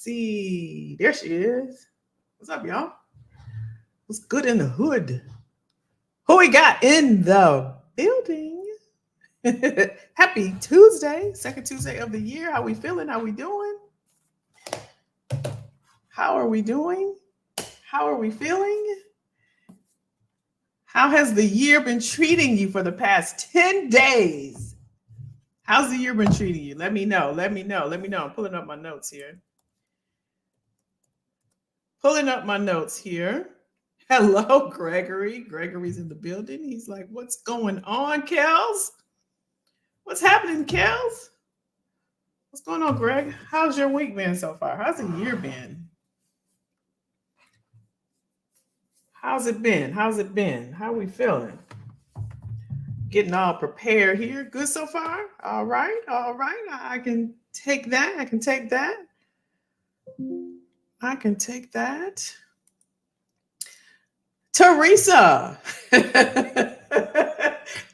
see. There she is. What's up, y'all? What's good in the hood? Who we got in the building? Happy Tuesday, second Tuesday of the year. How we feeling? How we doing? How are we doing? How are we feeling? How has the year been treating you for the past 10 days? How's the year been treating you? Let me know. Let me know. Let me know. I'm pulling up my notes here. Hello, Gregory. Gregory's in the building. He's like, what's going on, Kels? What's happening, Kels? What's going on, Greg? How's your week been so far? How's the year been? How's it been? How are we feeling? Getting all prepared here. Good so far? All right. I can take that. Teresa.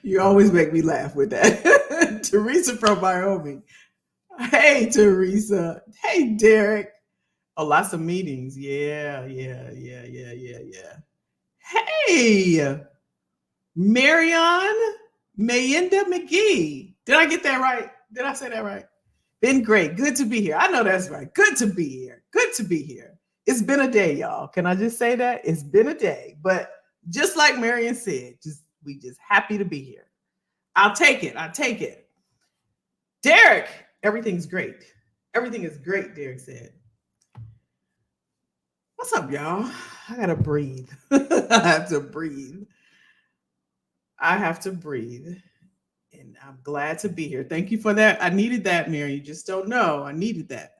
You always make me laugh with that. Teresa from Wyoming. Hey, Teresa. Hey, Derek. Oh, lots of meetings. Yeah. Hey, Marion Mayinda McGee. Did I get that right? Did I say that right? Been great. Good to be here. I know that's right. Good to be here. It's been a day, y'all. Can I just say that? It's been a day. But just like Marion said, we just happy to be here. I'll take it. Derek, everything is great, Derek said. What's up, y'all? I gotta breathe. I have to breathe. And I'm glad to be here. Thank you for that. I needed that, Mary. You just don't know. I needed that.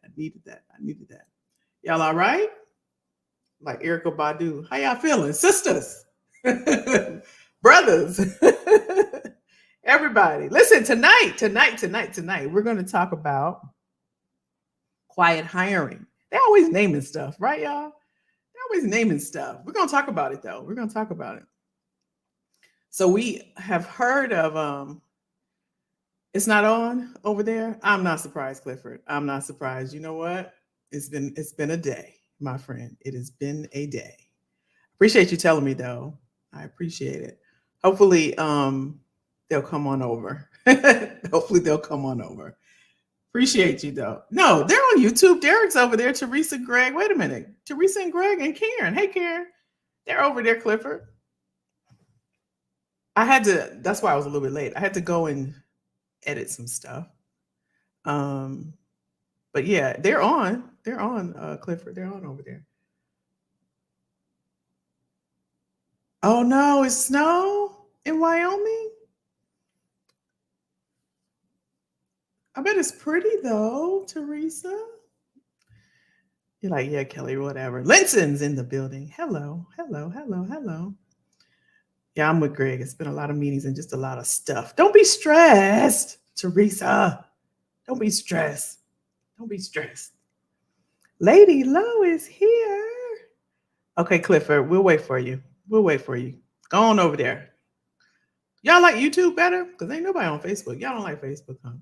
Y'all all right? Like Erica Badu. How y'all feeling? Sisters. Brothers. Everybody. Listen, tonight, we're going to talk about quiet hiring. They're always naming stuff, right, y'all? We're going to talk about it, though. So we have heard of it's not on over there. I'm not surprised, Clifford. I'm not surprised. You know what? It's been a day, my friend. It has been a day. Appreciate you telling me, though. I appreciate it. Hopefully, they'll come on over. Appreciate you, though. No, they're on YouTube. Derek's over there. Teresa, Greg. Wait a minute. Teresa and Greg and Karen. Hey, Karen. They're over there, Clifford. That's why I was a little bit late. I had to go and edit some stuff. But yeah, they're on, Clifford. They're on over there. Oh no, it's snow in Wyoming? I bet it's pretty though, Teresa. You're like, yeah, Kelly, whatever. Linson's in the building. Hello. Yeah, I'm with Greg. It's been a lot of meetings and just a lot of stuff. Don't be stressed, Teresa. Don't be stressed. Lady Low is here. Okay, Clifford, we'll wait for you. Go on over there. Y'all like YouTube better? Because ain't nobody on Facebook. Y'all don't like Facebook, huh?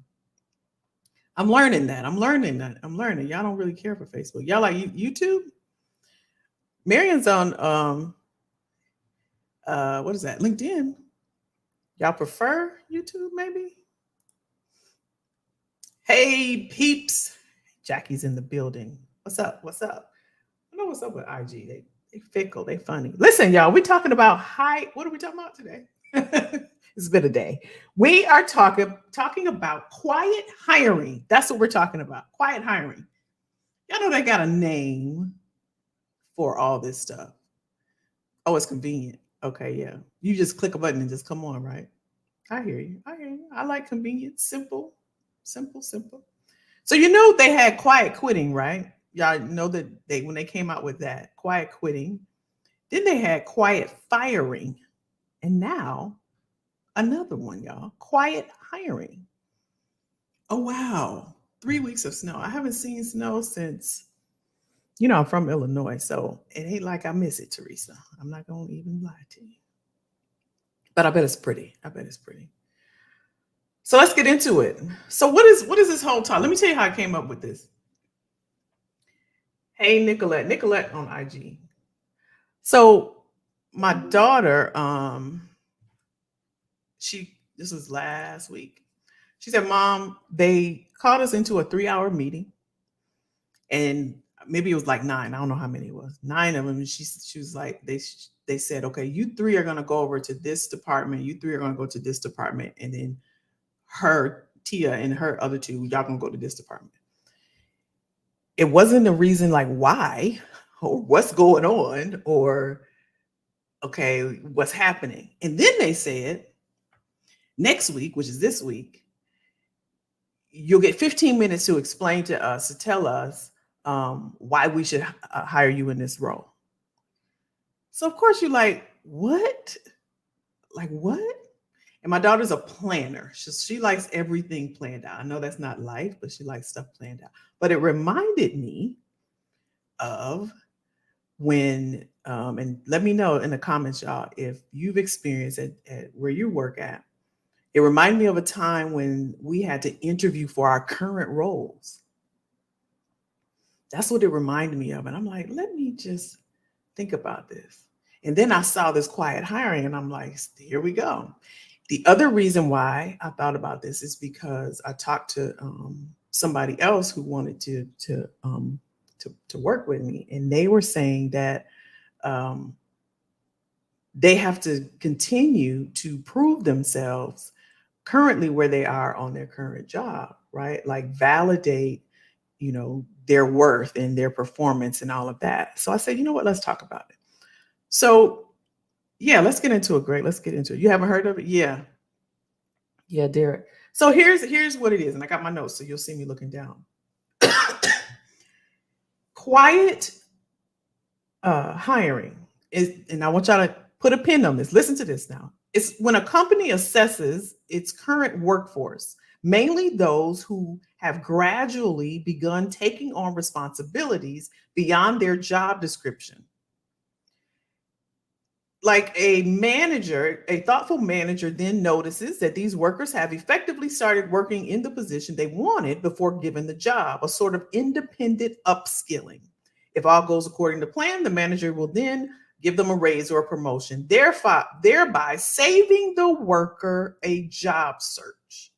I'm learning that. Y'all don't really care for Facebook. Y'all like YouTube? Marion's on what is that? LinkedIn. Y'all prefer YouTube, maybe? Hey, peeps. Jackie's in the building. What's up? I know what's up with IG. They fickle. They funny. Listen, y'all, we're talking about what are we talking about today? It's been a day. We are talking about quiet hiring. That's what we're talking about. Quiet hiring. Y'all know they got a name for all this stuff. Oh, it's convenient. Okay, yeah. You just click a button and just come on, right? I hear you. I like convenience. Simple. So you know they had quiet quitting, right? Y'all know that when they came out with that, quiet quitting, then they had quiet firing. And now another one, y'all, quiet hiring. Oh, wow. 3 weeks of snow. I haven't seen snow since, I'm from Illinois, so it ain't like I miss it, Teresa. I'm not going to even lie to you. But I bet it's pretty. So let's get into it. So what is this whole talk? Let me tell you how I came up with this. Hey, Nicolette on IG. So my daughter, this was last week. She said, Mom, they called us into a 3-hour meeting, and maybe it was like 9. I don't know how many it was. 9 of them. And she was like, they said, okay, you 3 are gonna go over to this department, you 3 are gonna go to this department, and then Tia and her other 2, y'all gonna go to this department. It wasn't a reason like why or what's going on or okay, what's happening. And then they said next week, which is this week, you'll get 15 minutes to explain to us, to tell us why we should hire you in this role. So of course you're like, what? Like what? And my daughter's a planner. She likes everything planned out. I know that's not life, but she likes stuff planned out. But it reminded me of when, and let me know in the comments, y'all, if you've experienced at where you work at. It reminded me of a time when we had to interview for our current roles. That's what it reminded me of. And I'm like, let me just think about this. And then I saw this quiet hiring and I'm like, here we go. The other reason why I thought about this is because I talked to somebody else who wanted to work with me, and they were saying that they have to continue to prove themselves currently where they are on their current job, right? Like validate, their worth and their performance and all of that. So I said, you know what, let's talk about it. So yeah, let's get into it, Greg. Let's get into it. You haven't heard of it? Yeah, Derek. So here's what it is. And I got my notes, so you'll see me looking down. Quiet hiring is, and I want y'all to put a pin on this. Listen to this now. It's when a company assesses its current workforce, mainly those who have gradually begun taking on responsibilities beyond their job description. Like a thoughtful manager then notices that these workers have effectively started working in the position they wanted before given the job, a sort of independent upskilling. If all goes according to plan, the manager will then give them a raise or a promotion, thereby saving the worker a job search,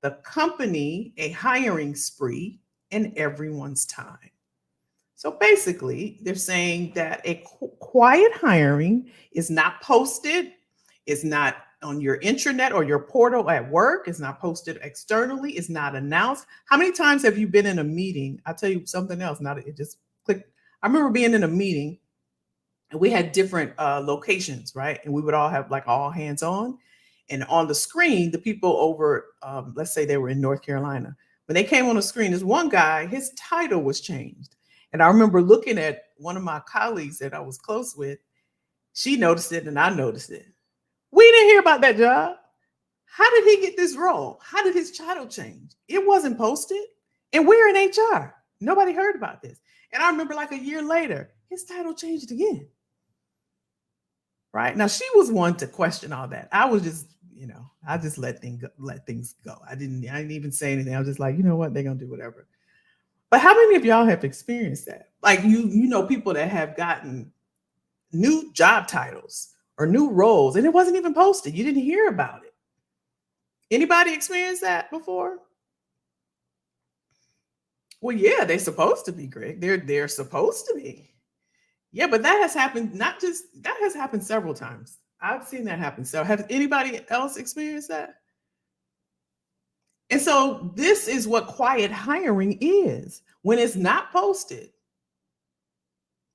the company a hiring spree, and everyone's time. So basically, they're saying that a quiet hiring is not posted, is not on your intranet or your portal at work, it's not posted externally, it's not announced. How many times have you been in a meeting? I'll tell you something else. Now that it just clicked. I remember being in a meeting and we had different locations, right? And we would all have like all hands on. And on the screen, the people over, let's say they were in North Carolina, when they came on the screen, this one guy, his title was changed. And I remember looking at one of my colleagues that I was close with. She noticed it and I noticed it. We didn't hear about that job. How did he get this role? How did his title change? It wasn't posted. And we're in HR. Nobody heard about this. And I remember like a year later, his title changed again. Right? Now, she was one to question all that. I was just, I just let things go. I didn't even say anything. I was just like, you know what? They're going to do whatever. But how many of y'all have experienced that? Like you know people that have gotten new job titles or new roles and it wasn't even posted. You didn't hear about it. Anybody experienced that before? Well, yeah, they're supposed to be, Greg. They're supposed to be. Yeah, but that has happened, that has happened several times. I've seen that happen. So have anybody else experienced that? And so this is what quiet hiring is when it's not posted,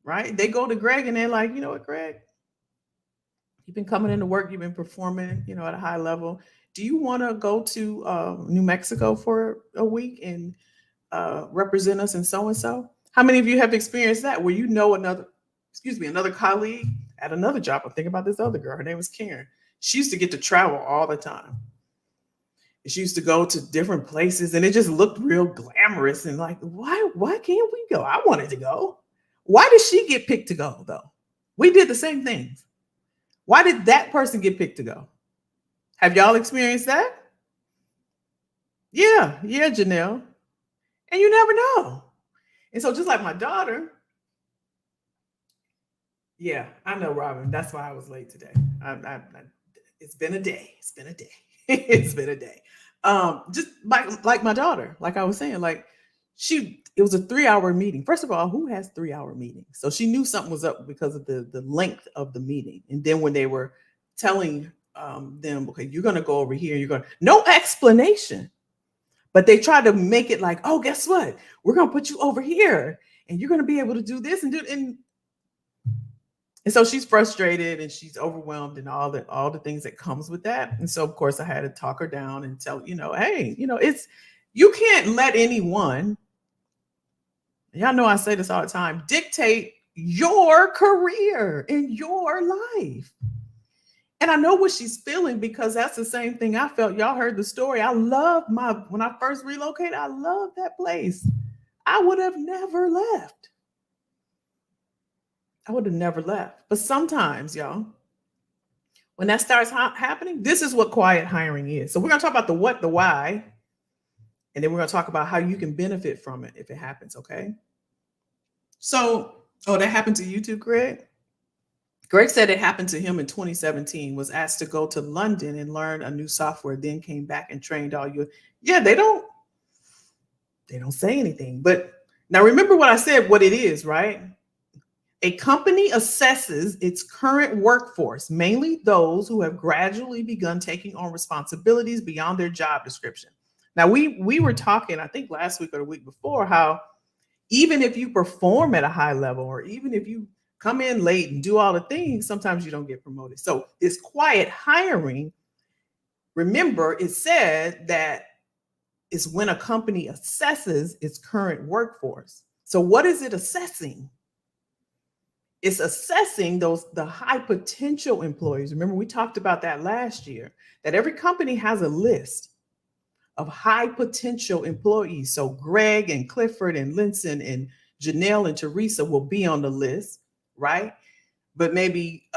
right? They go to Greg and they're like, you know what, Greg? You've been coming into work, you've been performing, at a high level. Do you want to go to New Mexico for a week and represent us in so-and-so? How many of you have experienced that where another colleague at another job? I'm thinking about this other girl. Her name was Karen. She used to get to travel all the time. She used to go to different places and it just looked real glamorous and like, why can't we go? I wanted to go. Why did she get picked to go though? We did the same things. Why did that person get picked to go? Have y'all experienced that? Yeah, Janelle. And you never know. And so just like my daughter, yeah, I know, Robin. That's why I was late today. It's been a day. It's been a day. It's been a day. Just like my daughter, like I was saying, like it was a 3 hour meeting. First of all, who has 3 hour meetings? So she knew something was up because of the length of the meeting. And then when they were telling them, okay, you're going to go over here, no explanation, but they tried to make it like, oh, guess what? We're going to put you over here, and you're going to be able to do this and do. And so she's frustrated and she's overwhelmed and all the things that comes with that. And so of course I had to talk her down and tell, hey, you can't let anyone, y'all know I say this all the time, dictate your career in your life. And I know what she's feeling, because that's the same thing I felt. Y'all heard the story. When I first relocated, I loved that place. I would have never left. But sometimes, y'all, when that starts happening, this is what quiet hiring is. So we're going to talk about the what, the why, and then we're going to talk about how you can benefit from it if it happens, okay? So, that happened to you too, Greg? Greg said it happened to him in 2017, was asked to go to London and learn a new software, then came back and trained all you. Yeah, they don't say anything. But now remember what I said, what it is, right? A company assesses its current workforce, mainly those who have gradually begun taking on responsibilities beyond their job description. Now, we were talking, I think last week or the week before, how even if you perform at a high level, or even if you come in late and do all the things, sometimes you don't get promoted. So this quiet hiring, remember, it said that is when a company assesses its current workforce. So what is it assessing? It's assessing the high potential employees. Remember, we talked about that last year, that every company has a list of high potential employees. So Greg and Clifford and Linson and Janelle and Teresa will be on the list, right? But maybe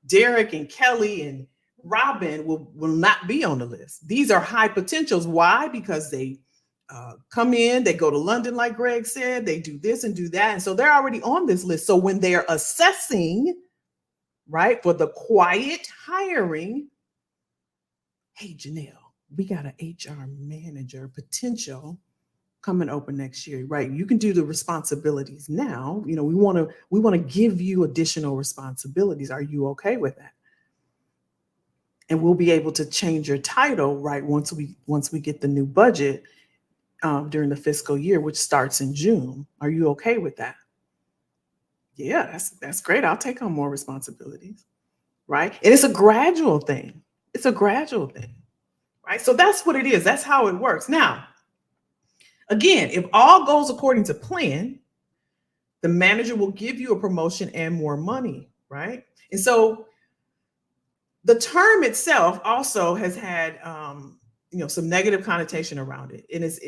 Derek and Kelly and Robin will not be on the list. These are high potentials. Why? Because they come in, they go to London, like Greg said, they do this and do that. And so they're already on this list. So when they're assessing, right, for the quiet hiring, hey, Janelle, we got an HR manager potential coming open next year, right? You can do the responsibilities now. We want to give you additional responsibilities. Are you okay with that? And we'll be able to change your title, right, once we get the new budget during the fiscal year, which starts in June. Are you okay with that? Yeah, that's great. I'll take on more responsibilities, right? And it's a gradual thing. Right? So that's what it is. That's how it works. Now, again, if all goes according to plan, the manager will give you a promotion and more money, right? And so the term itself also has had some negative connotation around it. And it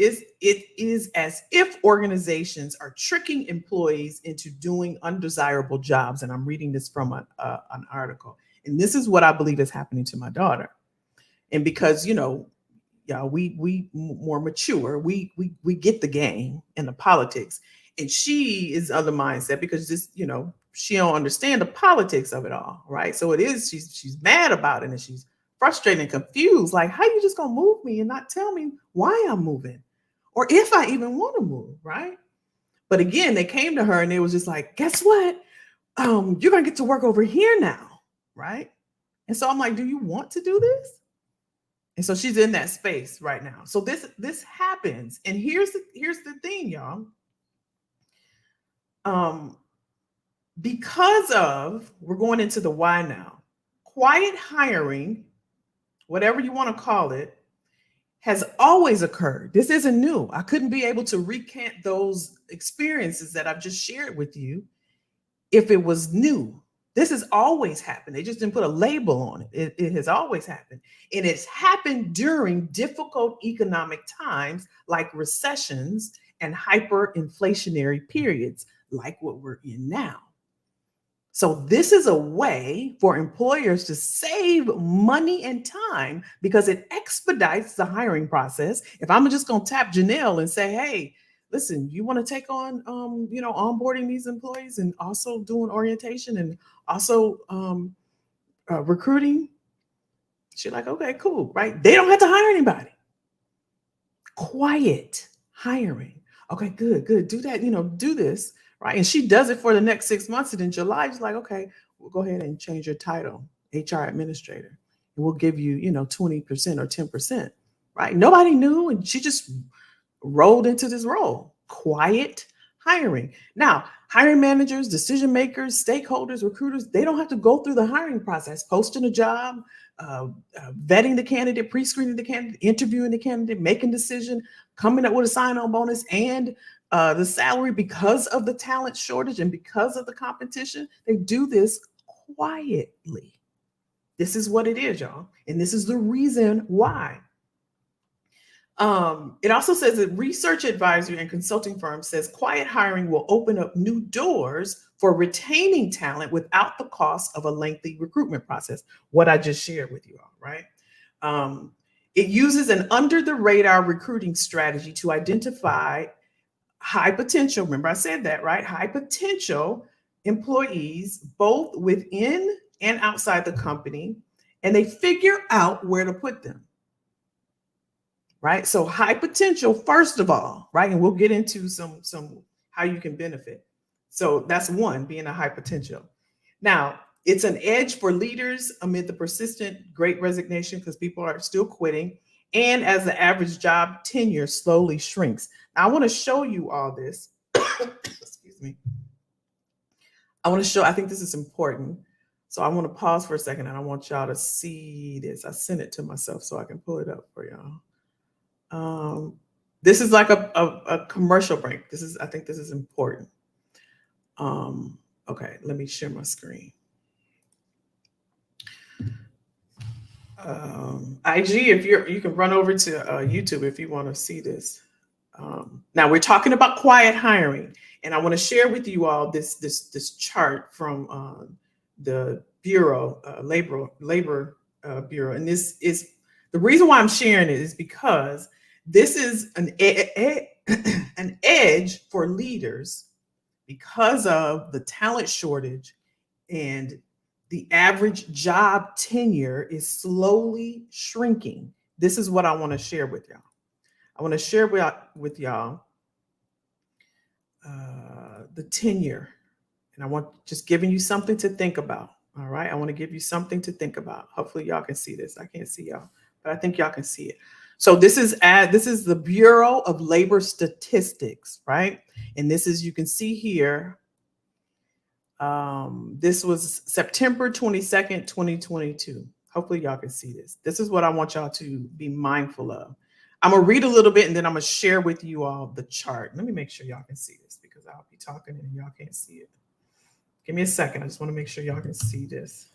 is as if organizations are tricking employees into doing undesirable jobs. And I'm reading this from an article. And this is what I believe is happening to my daughter. And because, we more mature, we get the game and the politics. And she is of the mindset, because this, she don't understand the politics of it all, right? So it is, she's mad about it, and she's frustrated and confused. Like, how you just gonna move me and not tell me why I'm moving, or if I even want to move, right? But again, they came to her and they was just like, guess what? You're gonna get to work over here now, right? And so I'm like, do you want to do this? And so she's in that space right now. So this happens. And here's the thing, y'all. Because of, we're going into the why now. Quiet hiring, whatever you want to call it, has always occurred. This isn't new. I couldn't be able to recant those experiences that I've just shared with you if it was new. This has always happened. They just didn't put a label on it. It has always happened. And it's happened during difficult economic times like recessions and hyperinflationary periods like what we're in now. So this is a way for employers to save money and time, because it expedites the hiring process. If I'm just going to tap Janelle and say, hey, listen, you want to take on, onboarding these employees and also doing orientation and also recruiting. She's like, okay, cool, right? They don't have to hire anybody. Quiet hiring. Okay, good, good. Do that, do this, right? And she does it for the next 6 months. And in July, she's like, okay, we'll go ahead and change your title, HR administrator. And we'll give you, 20% or 10%, right? Nobody knew. And she just rolled into this role. Quiet hiring. Now, hiring managers, decision makers, stakeholders, recruiters, they don't have to go through the hiring process, posting a job, vetting the candidate, pre-screening the candidate, interviewing the candidate, making decision, coming up with a sign-on bonus and the salary because of the talent shortage and because of the competition. They do this quietly. This is what it is, y'all. And this is the reason why. It also says that research advisory and consulting firm says quiet hiring will open up new doors for retaining talent without the cost of a lengthy recruitment process. What I just shared with you all, right? It uses an under the radar recruiting strategy to identify high potential. Remember I said that, right? High potential employees, both within and outside the company, and they figure out where to put them. Right? So high potential, first of all, right? And we'll get into some how you can benefit. So that's one, being a high potential. Now, it's an edge for leaders amid the persistent great resignation because people are still quitting. And as the average job tenure slowly shrinks. Now, I want to show you all this. Excuse me. I think this is important. So I want to pause for a second and I want y'all to see this. I sent it to myself so I can pull it up for y'all. This is like a commercial break. I think this is important. Okay, let me share my screen. IG, if you can run over to YouTube if you want to see this. Now we're talking about quiet hiring, and I want to share with you all this chart from the Bureau, Labor Bureau, and this is the reason why I'm sharing it is because this is an edge for leaders because of the talent shortage and the average job tenure is slowly shrinking. This is what I want to share with y'all. I want to share with y'all the tenure, and I want just giving you something to think about. All right, I want to give you something to think about. Hopefully, y'all can see this. I can't see y'all, but I think y'all can see it. So this is the Bureau of Labor Statistics, right? And this is, you can see here, this was September 22nd, 2022. Hopefully y'all can see this. This is what I want y'all to be mindful of. I'm gonna read a little bit and then I'm gonna share with you all the chart. Let me make sure y'all can see this because I'll be talking and y'all can't see it. Give me a second. I just want to make sure y'all can see this.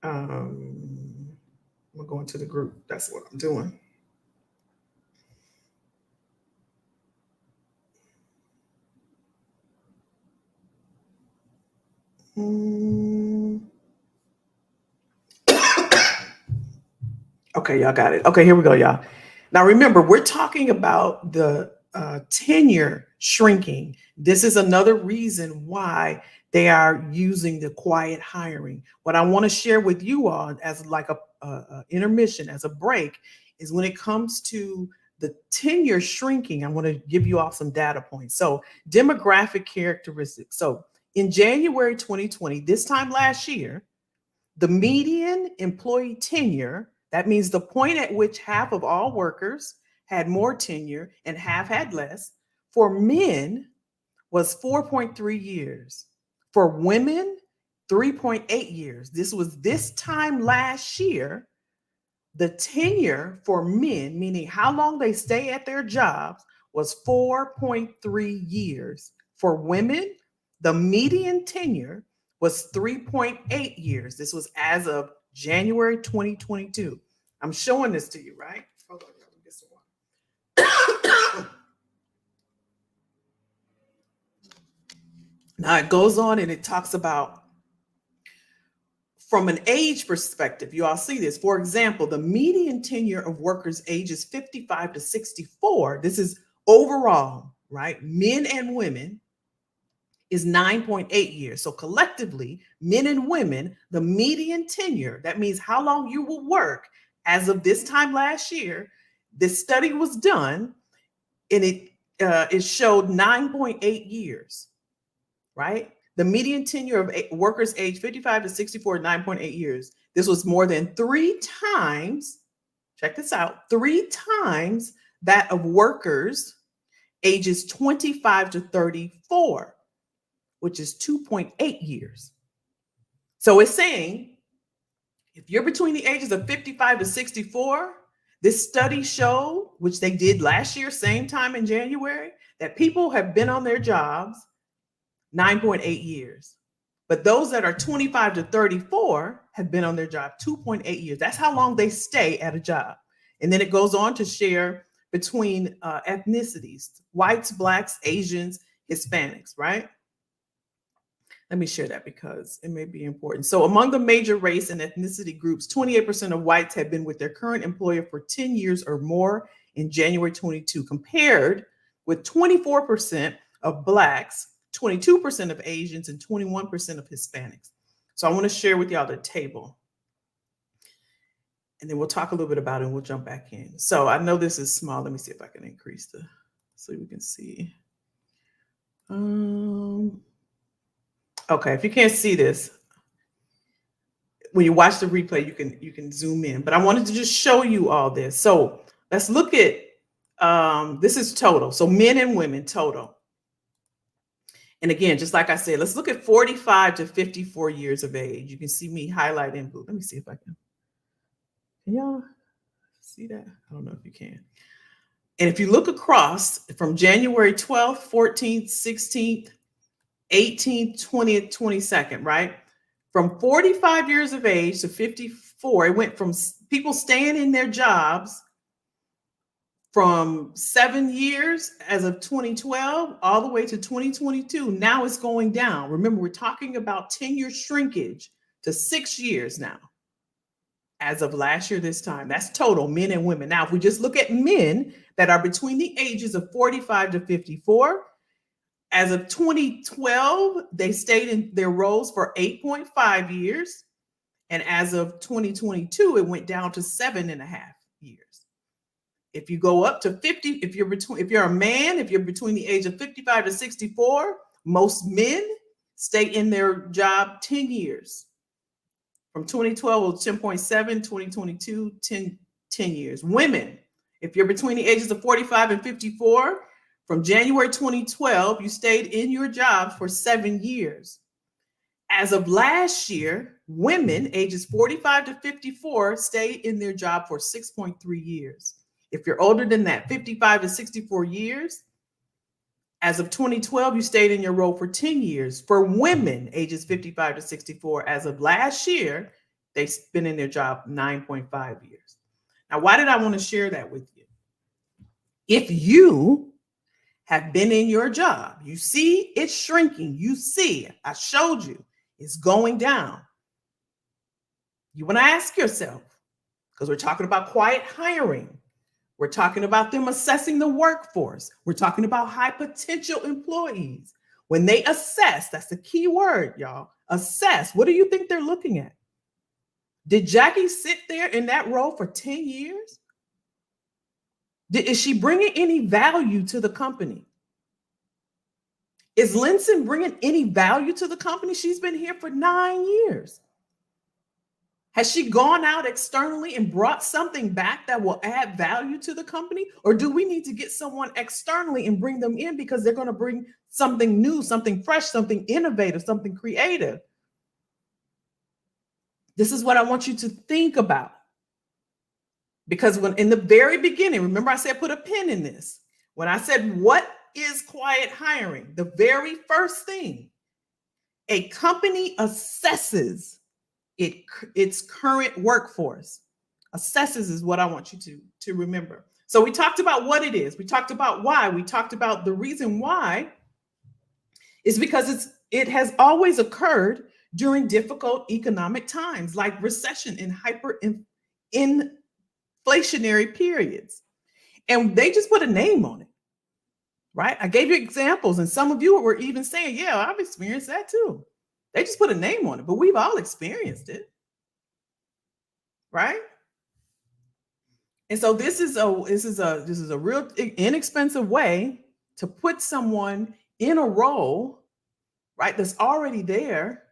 I'm gonna go into the group. That's what I'm doing. Okay, y'all got it. Okay, here we go, y'all. Now remember, we're talking about the tenure shrinking. This is another reason why they are using the quiet hiring. What I want to share with you all as like a intermission, as a break, is when it comes to the tenure shrinking, I want to give you all some data points. So demographic characteristics. So in January 2020, this time last year, the median employee tenure, that means the point at which half of all workers had more tenure and half had less, for men was 4.3 years. For women, 3.8 years. This was this time last year. The tenure for men, meaning how long they stay at their jobs, was 4.3 years. For women, the median tenure was 3.8 years. This was as of January 2022. I'm showing this to you, right? Hold on, let me get some water. Now it goes on and it talks about from an age perspective. You all see this. For example, the median tenure of workers ages 55 to 64. This is overall, right, men and women is 9.8 years. So collectively, men and women, the median tenure, that means how long you will work as of this time last year, this study was done and it showed 9.8 years, right? The median tenure of workers aged 55 to 64, 9.8 years. This was more than 3 times, check this out, 3 times that of workers ages 25 to 34, which is 2.8 years. So it's saying if you're between the ages of 55 to 64, this study showed, which they did last year, same time in January, that people have been on their jobs 9.8 years. But those that are 25 to 34 have been on their job 2.8 years. That's how long they stay at a job. And then it goes on to share between ethnicities, whites, blacks, Asians, Hispanics, right? Let me share that because it may be important. So among the major race and ethnicity groups, 28% of whites have been with their current employer for 10 years or more in January 22, compared with 24% of blacks, 22% of Asians, and 21% of Hispanics. So I want to share with y'all the table. And then we'll talk a little bit about it and we'll jump back in. So I know this is small. Let me see if I can increase so we can see. Okay, if you can't see this, when you watch the replay, you can zoom in. But I wanted to just show you all this. So let's look at, this is total. So men and women total. And again, just like I said, let's look at 45 to 54 years of age. You can see me highlight in blue. Let me see if I can. Can y'all see that? I don't know if you can. And if you look across from January 12th, 14th, 16th, 18th, 20th, 22nd, right? From 45 years of age to 54, it went from people staying in their jobs from 7 years as of 2012 all the way to 2022. Now it's going down. Remember, we're talking about tenure shrinkage to 6 years now. As of last year, this time, that's total men and women. Now, if we just look at men that are between the ages of 45 to 54, as of 2012, they stayed in their roles for 8.5 years. And as of 2022, it went down to 7.5 years. If you go up to 50, if you're a man, if you're between the age of 55 to 64, most men stay in their job 10 years. From 2012, it was 10.7, 2022, 10 years. Women, if you're between the ages of 45 and 54, from January 2012, you stayed in your job for 7 years. As of last year, women ages 45 to 54 stayed in their job for 6.3 years. If you're older than that, 55 to 64 years, as of 2012, you stayed in your role for 10 years. For women ages 55 to 64, as of last year, they've been in their job 9.5 years. Now, why did I want to share that with you? If you have been in your job, you see it's shrinking. You see, I showed you, it's going down. You want to ask yourself, because we're talking about quiet hiring. We're talking about them assessing the workforce. We're talking about high potential employees. When they assess, that's the key word, y'all. Assess. What do you think they're looking at? Did Jackie sit there in that role for 10 years? Is she bringing any value to the company? Is Linson bringing any value to the company? She's been here for 9 years. Has she gone out externally and brought something back that will add value to the company? Or do we need to get someone externally and bring them in because they're going to bring something new, something fresh, something innovative, something creative? This is what I want you to think about. Because when in the very beginning, remember I said put a pin in this. When I said what is quiet hiring, the very first thing, a company assesses its current workforce. Assesses is what I want you to remember. So we talked about what it is. We talked about why. We talked about the reason why is because it has always occurred during difficult economic times like recession and inflationary periods. And they just put a name on it. right? I gave you examples, and some of you were even saying, yeah, I've experienced that too. They just put a name on it, but we've all experienced it, right? And so this is a real inexpensive way to put someone in a role, right, that's already there.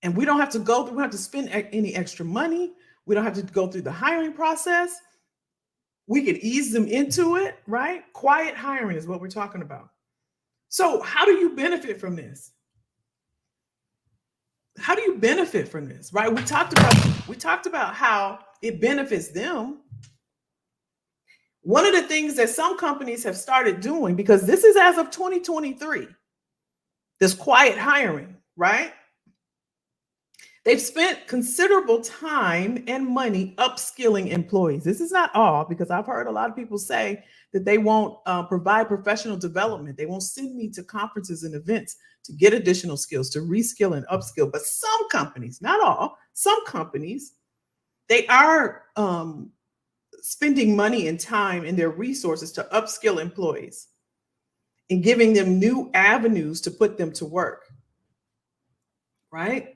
And we don't have to we don't have to spend any extra money. We don't have to go through the hiring process. We could ease them into it, right? Quiet hiring is what we're talking about. So how do you benefit from this? How do you benefit from this, right? We talked about how it benefits them. One of the things that some companies have started doing, because this is as of 2023, this quiet hiring, right? They've spent considerable time and money upskilling employees. This is not all, because I've heard a lot of people say that they won't provide professional development. They won't send me to conferences and events to get additional skills, to reskill and upskill. But some companies, not all, some companies, they are spending money and time and their resources to upskill employees and giving them new avenues to put them to work, right?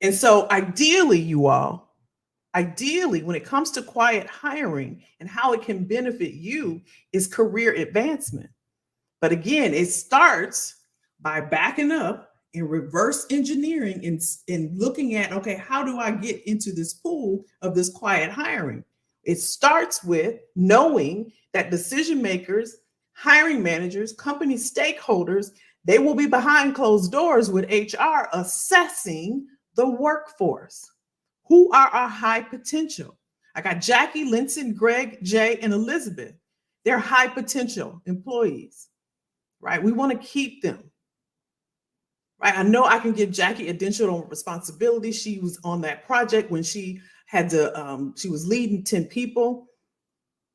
And so ideally, when it comes to quiet hiring and how it can benefit you, is career advancement. But again, it starts by backing up and reverse engineering and looking at, okay, how do I get into this pool of this quiet hiring? It starts with knowing that decision makers, hiring managers, company stakeholders, they will be behind closed doors with HR assessing the workforce. Who are our high potential? I got Jackie, Linson, Greg, Jay, and Elizabeth. They're high potential employees, right? We want to keep them, right? I know I can give Jackie additional responsibility. She was on that project when she had to, she was leading 10 people.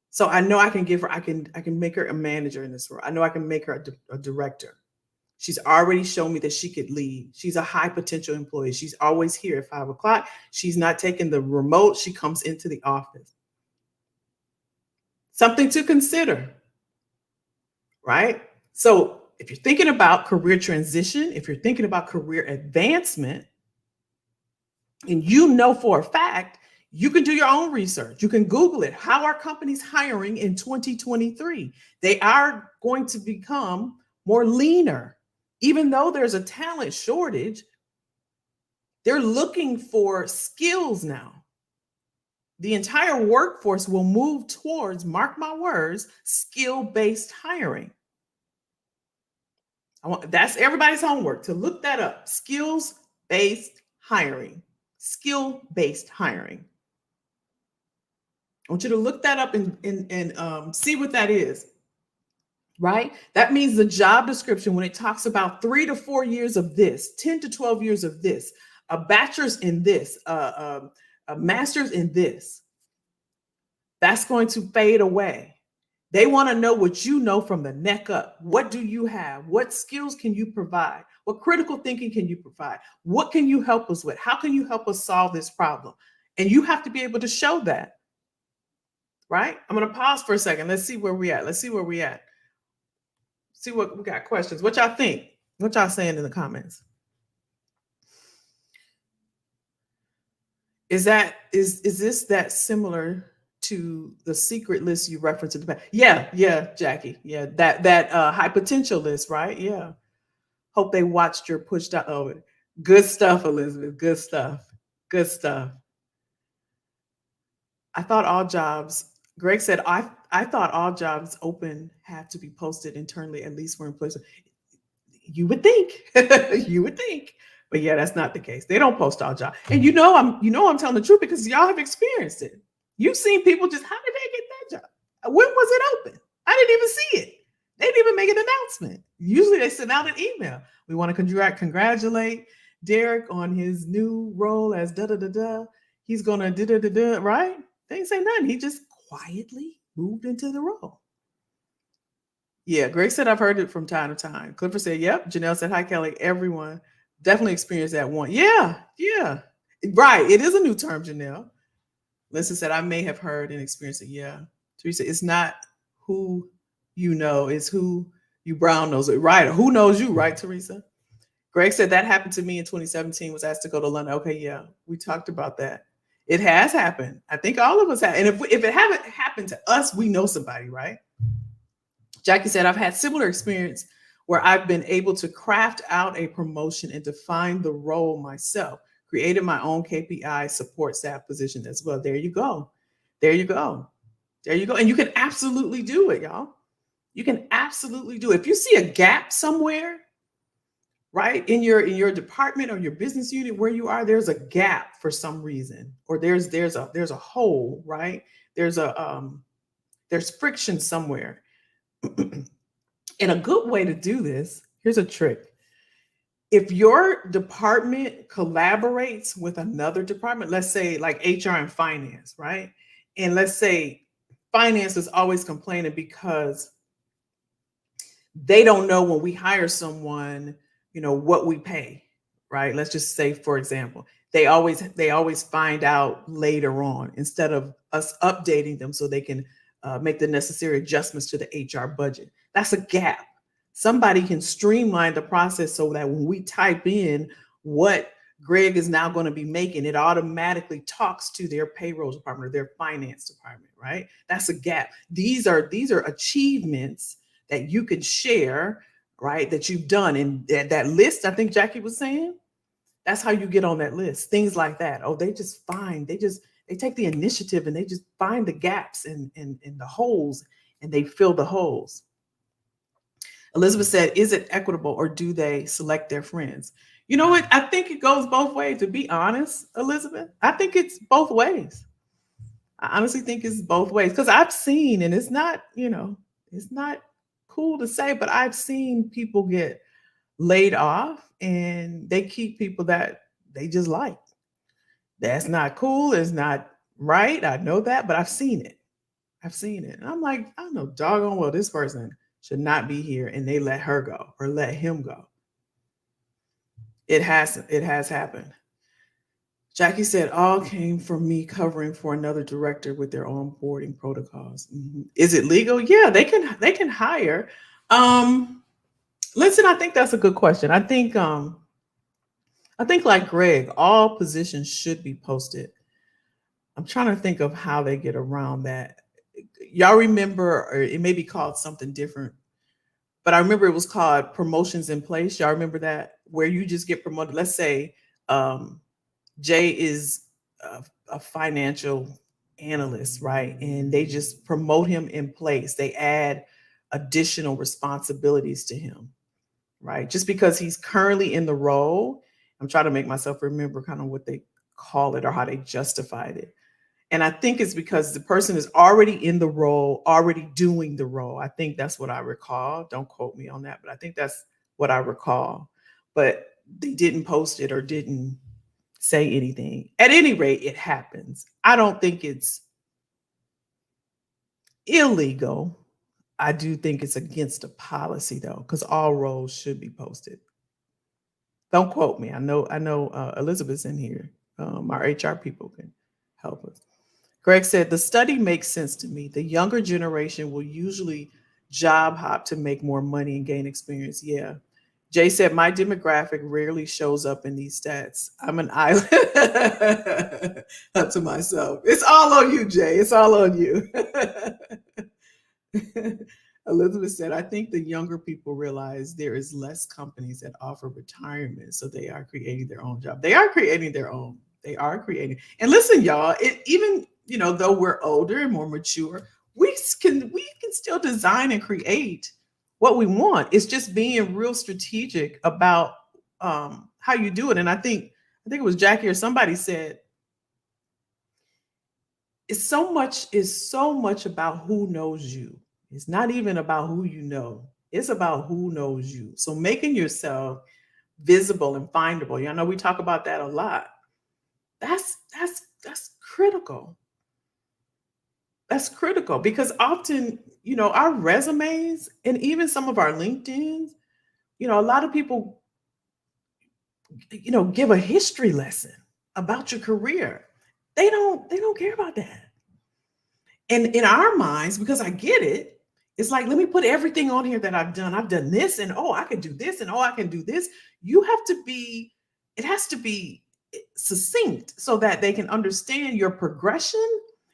So I know I can give her, I can make her a manager in this role. I know I can make her a director. She's already shown me that she could lead. She's a high potential employee. She's always here at 5 o'clock. She's not taking the remote. She comes into the office. Something to consider, right? So if you're thinking about career transition, if you're thinking about career advancement, and you know for a fact, you can do your own research. You can Google it. How are companies hiring in 2023? They are going to become more leaner. Even though there's a talent shortage, they're looking for skills now. The entire workforce will move towards, mark my words, skill-based hiring. That's everybody's homework, to look that up. Skills-based hiring. Skill-based hiring. I want you to look that up and see what that is. Right? That means the job description, when it talks about 3 to 4 years of this, 10 to 12 years of this, a bachelor's in this, a master's in this, that's going to fade away. They want to know what you know from the neck up. What do you have? What skills can you provide? What critical thinking can you provide? What can you help us with? How can you help us solve this problem? And you have to be able to show that. Right? I'm going to pause for a second. Let's see where we're at. See what we got. Questions. What y'all think? What y'all saying in the comments? Is this that similar to the secret list you referenced in the past? Yeah, Jackie. Yeah, that high potential list, right? Yeah. Hope they watched your pushed out. Oh, good stuff, Elizabeth. Good stuff. I thought all jobs. Greg said, I thought all jobs open have to be posted internally, at least for employees. You would think, but yeah, that's not the case. They don't post all jobs. And I'm telling the truth because y'all have experienced it. You've seen people just, how did they get that job? When was it open? I didn't even see it. They didn't even make an announcement. Usually they send out an email. We want to congratulate Derek on his new role as da-da-da-da. He's going to da-da-da-da, right? They didn't say nothing. He just quietly moved into the role. Yeah, Greg said, I've heard it from time to time. Clifford said, yep. Janelle said, hi, Kelly. Everyone definitely experienced that one. Yeah. Right. It is a new term, Janelle. Lisa said, I may have heard and experienced it. Yeah. Teresa, it's not who you know is who you brown nose, right? Who knows you, right, Teresa? Greg said that happened to me in 2017, was asked to go to London. Okay, yeah, we talked about that. It has happened. I think all of us have. And if it haven't happened to us, we know somebody, right? Jackie said, I've had similar experience where I've been able to craft out a promotion and define the role myself, created my own KPI support staff position as well. There you go. There you go. There you go. And you can absolutely do it, y'all. You can absolutely do it. If you see a gap somewhere, right, in your department or your business unit where you are, there's a gap for some reason, or there's a hole, right? There's friction somewhere. And a good way to do this, here's a trick. If your department collaborates with another department, let's say like HR and finance, right? And let's say finance is always complaining because they don't know when we hire someone, what we pay, right? Let's just say, for example, they always find out later on instead of us updating them so they can make the necessary adjustments to the HR budget. That's a gap. Somebody can streamline the process so that when we type in what Greg is now going to be making, it automatically talks to their payroll department or their finance department, right? That's a gap. These are achievements that you can share, right? That you've done. And that list, I think Jackie was saying, that's how you get on that list. Things like that. Oh, they take the initiative and they just find the gaps and the holes, and they fill the holes. Elizabeth said, is it equitable, or do they select their friends? You know what? I think it goes both ways, to be honest, Elizabeth. I think it's both ways. I honestly think it's both ways, because I've seen, and it's not cool to say, but I've seen people get laid off and they keep people that they just like. That's not cool. It's not right. I know that, but I've seen it. And I'm like, I know doggone well this person should not be here, and they let her go or let him go. It has happened. Jackie said, all came from me covering for another director with their onboarding protocols. Mm-hmm. Is it legal? Yeah, they can hire. Listen, I think that's a good question. I think like Greg, all positions should be posted. I'm trying to think of how they get around that. Y'all remember, or it may be called something different, but I remember it was called promotions in place. Y'all remember that, where you just get promoted? Let's say Jay is a financial analyst, right? And they just promote him in place. They add additional responsibilities to him, right? Just because he's currently in the role. I'm trying to make myself remember kind of what they call it or how they justified it. And I think it's because the person is already in the role, already doing the role. I think that's what I recall. Don't quote me on that, but I think that's what I recall. But they didn't post it or didn't say anything. At any rate, it happens. I don't think it's illegal. I do think it's against a policy, though, because all roles should be posted. Don't quote me. I know Elizabeth's in here. Our HR people can help us. Greg said, the study makes sense to me. The younger generation will usually job hop to make more money and gain experience. Yeah. Jay said, my demographic rarely shows up in these stats. I'm an island up to myself. It's all on you, Jay. It's all on you. Elizabeth said, I think the younger people realize there is less companies that offer retirement, so they are creating their own job. They are creating their own. They are creating. And listen, y'all, even though we're older and more mature, we can still design and create what we want. It's just being real strategic about how you do it. And I think it was Jackie or somebody said, it's so much about who knows you. It's not even about who you know. It's about who knows you. So making yourself visible and findable. Y'all know we talk about that a lot. That's critical. That's critical, because often, our resumes and even some of our LinkedIn's, a lot of people, give a history lesson about your career. They don't care about that. And in our minds, because I get it, It's like, let me put everything on here that I've done. I've done this, and oh, I can do this, and oh, I can do this. You have to be, it has to be succinct so that they can understand your progression.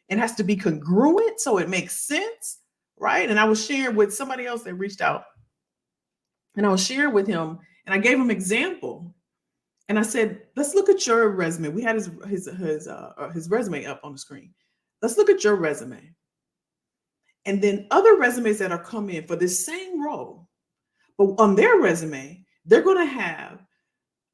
It has to be congruent so it makes sense, right? And I was sharing with somebody else that reached out, and I was sharing with him, and I gave him example. And I said, let's look at your resume. We had his resume up on the screen. Let's look at your resume. And then other resumes that are come in for this same role, but on their resume, they're going to have,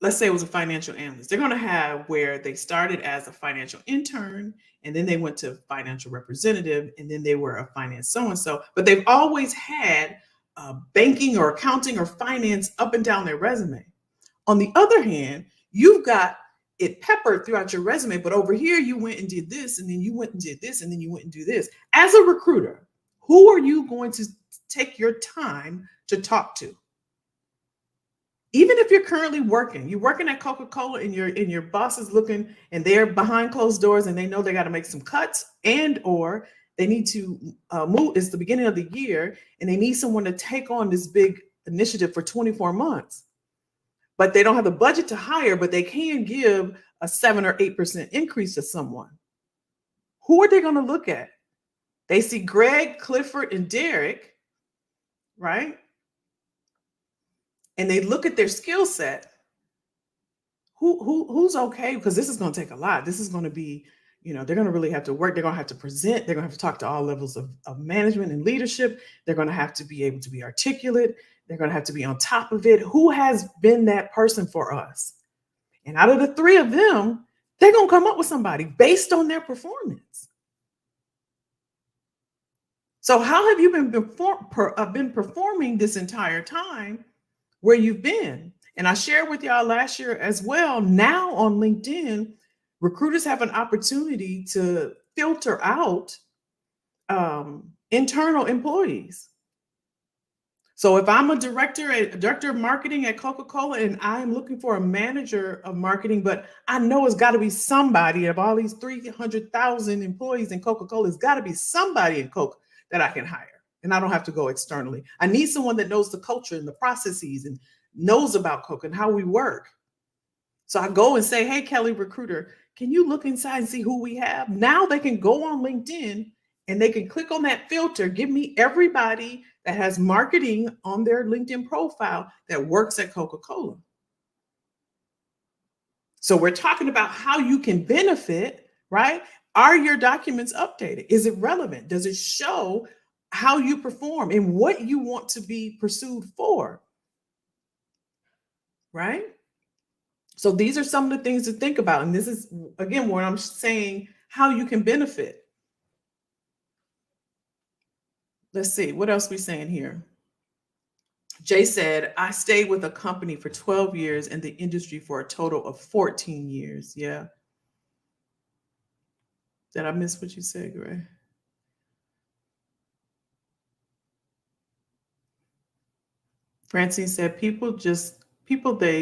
let's say it was a financial analyst, they're going to have where they started as a financial intern, and then they went to financial representative, and then they were a finance so-and-so, but they've always had banking or accounting or finance up and down their resume. On the other hand, you've got it peppered throughout your resume, but over here you went and did this, and then you went and did this, and then you went and do this. As a recruiter, who are you going to take your time to talk to? Even if you're currently working, you're working at Coca-Cola, and your boss is looking, and they're behind closed doors, and they know they got to make some cuts, and or they need to move. It's the beginning of the year, and they need someone to take on this big initiative for 24 months. But they don't have the budget to hire, but they can give a 7 or 8% increase to someone. Who are they going to look at? They see Greg, Clifford, and Derek, right? And they look at their skill set. Who's okay? Because this is going to take a lot. This is going to be, they're going to really have to work. They're going to have to present. They're going to have to talk to all levels of management and leadership. They're going to have to be able to be articulate. They're going to have to be on top of it. Who has been that person for us? And out of the three of them, they're going to come up with somebody based on their performance. So how have you been performing this entire time where you've been? And I shared with y'all last year as well. Now on LinkedIn, recruiters have an opportunity to filter out internal employees. So if I'm a director of marketing at Coca-Cola, and I'm looking for a manager of marketing, but I know it's got to be somebody of all these 300,000 employees in Coca-Cola, it's got to be somebody in Coke that I can hire, and I don't have to go externally. I need someone that knows the culture and the processes and knows about Coke and how we work. So I go and say, hey, Kelly Recruiter, can you look inside and see who we have? Now they can go on LinkedIn and they can click on that filter, give me everybody that has marketing on their LinkedIn profile that works at Coca-Cola. So we're talking about how you can benefit, right? Are your documents updated? Is it relevant? Does it show how you perform and what you want to be pursued for? Right? So these are some of the things to think about. And this is, again, what I'm saying, how you can benefit. Let's see, what else we saying here? Jay said, I stayed with a company for 12 years in the industry for a total of 14 years. Yeah. Did I miss what you said, Gray? Francine said, they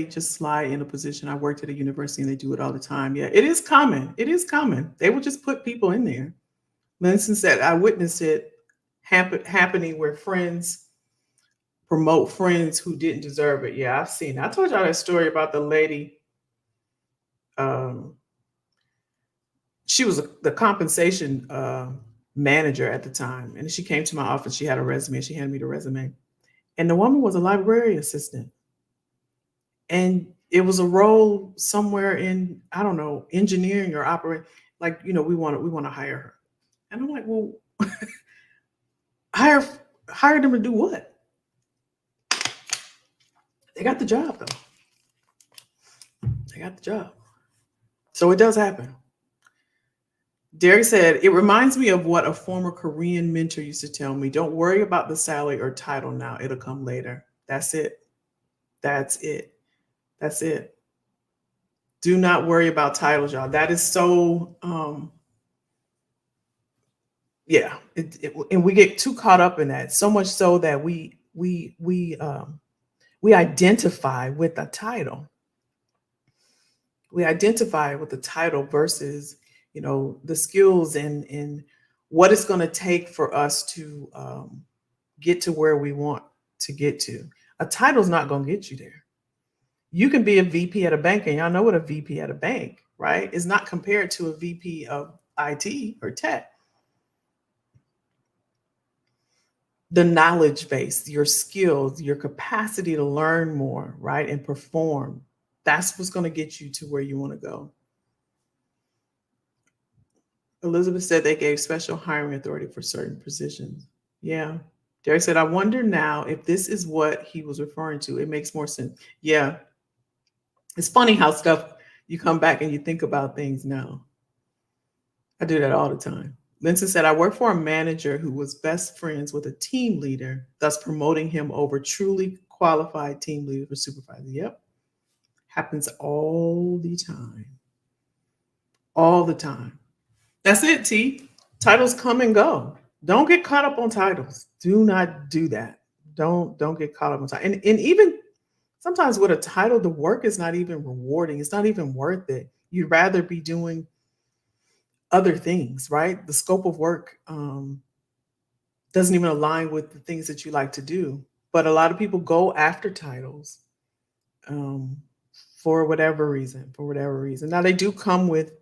just slide in a position. I worked at a university and they do it all the time. Yeah, it is common. It is common. They will just put people in there. Linson said, I witnessed it happening where friends promote friends who didn't deserve it. Yeah, I've seen it. I told y'all that story about the lady. She was the compensation manager at the time. And she came to my office. She had a resume. She handed me the resume. And the woman was a library assistant. And it was a role somewhere in, I don't know, engineering or operating. Like, we want to hire her. And I'm like, well, hire them to do what? They got the job, though. They got the job. So it does happen. Derek said, it reminds me of what a former Korean mentor used to tell me. Don't worry about the salary or title now. It'll come later. That's it. That's it. That's it. Do not worry about titles, y'all. That is so, yeah. And we get too caught up in that, so much so that we identify with the title. We identify with the title versus, the skills and what it's going to take for us to get to where we want to get to. A title's not going to get you there. You can be a VP at a bank, and y'all know what a VP at a bank, right, is not compared to a VP of IT or tech. The knowledge base, your skills, your capacity to learn more, right, and perform, that's what's going to get you to where you want to go. Elizabeth said they gave special hiring authority for certain positions. Yeah. Derek said, I wonder now if this is what he was referring to. It makes more sense. Yeah. It's funny how you come back and you think about things now. I do that all the time. Linton said, I worked for a manager who was best friends with a team leader, thus promoting him over truly qualified team leader for supervisor. Yep. Happens all the time. All the time. That's it, T. Titles come and go. Don't get caught up on titles. Do not do that. Don't get caught up on titles. And even sometimes with a title, the work is not even rewarding. It's not even worth it. You'd rather be doing other things, right? The scope of work doesn't even align with the things that you like to do. But a lot of people go after titles for whatever reason. Now they do come with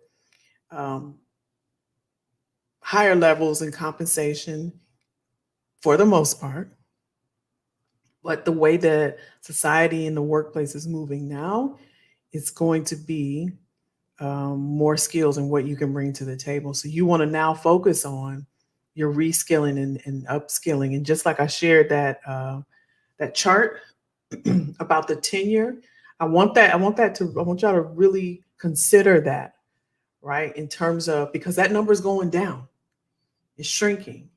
higher levels in compensation for the most part. But the way that society and the workplace is moving now, it's going to be more skills and what you can bring to the table. So you want to now focus on your reskilling and upskilling. And just like I shared that chart about the tenure, I want y'all to really consider that, right? In terms of, because that number is going down, it's shrinking.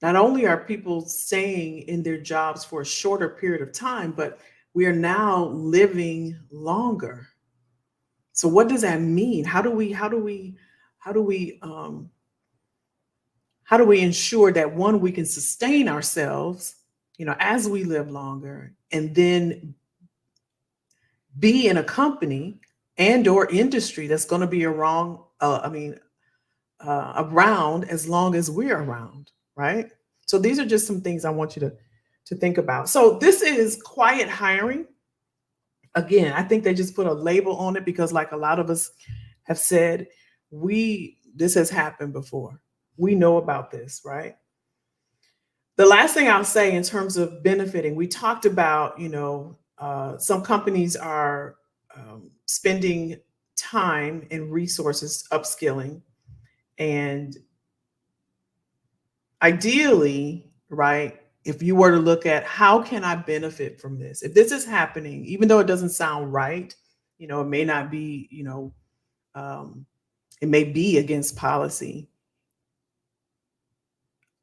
Not only are people staying in their jobs for a shorter period of time, but we are now living longer. So what does that mean? How do we ensure that, one, we can sustain ourselves, as we live longer, and then be in a company and or industry that's going to be around as long as we're around, right? So these are just some things I want you to think about. So this is quiet hiring. Again, I think they just put a label on it because, like a lot of us have said, this has happened before. We know about this, right? The last thing I'll say in terms of benefiting, we talked about, some companies are spending time and resources upskilling. And ideally, right, if you were to look at how can I benefit from this? If this is happening, even though it doesn't sound right, it may not be, it may be against policy,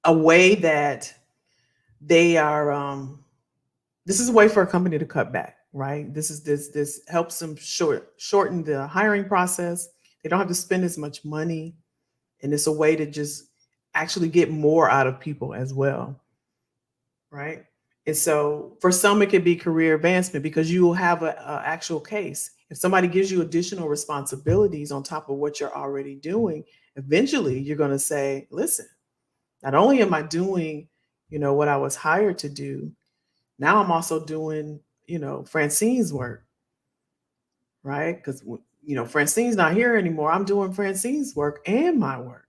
a way that they are, this is a way for a company to cut back, right? This helps them shorten the hiring process. They don't have to spend as much money. And it's a way to just actually get more out of people as well, right? And so for some, it could be career advancement because you will have an actual case. If somebody gives you additional responsibilities on top of what you're already doing, eventually you're going to say, listen, not only am I doing, what I was hired to do, now I'm also doing, Francine's work, right? Because, Francine's not here anymore. I'm doing Francine's work and my work,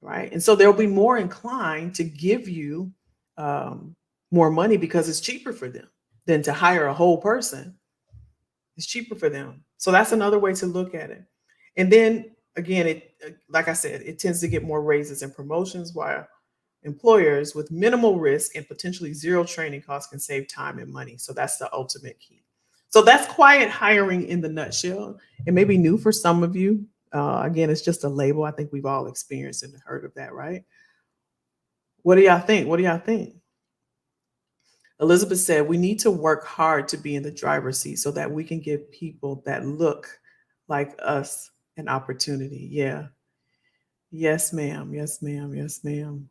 right? And so they'll be more inclined to give you more money because it's cheaper for them than to hire a whole person. It's cheaper for them. So that's another way to look at it. And then again, like I said, it tends to get more raises and promotions, while employers with minimal risk and potentially zero training costs can save time and money. So that's the ultimate key. So that's quiet hiring in the nutshell. It may be new for some of you. Again, it's just a label. I think we've all experienced and heard of that, right? What do y'all think? Elizabeth said, we need to work hard to be in the driver's seat so that we can give people that look like us an opportunity. Yeah. Yes, ma'am. Yes, ma'am. Yes, ma'am.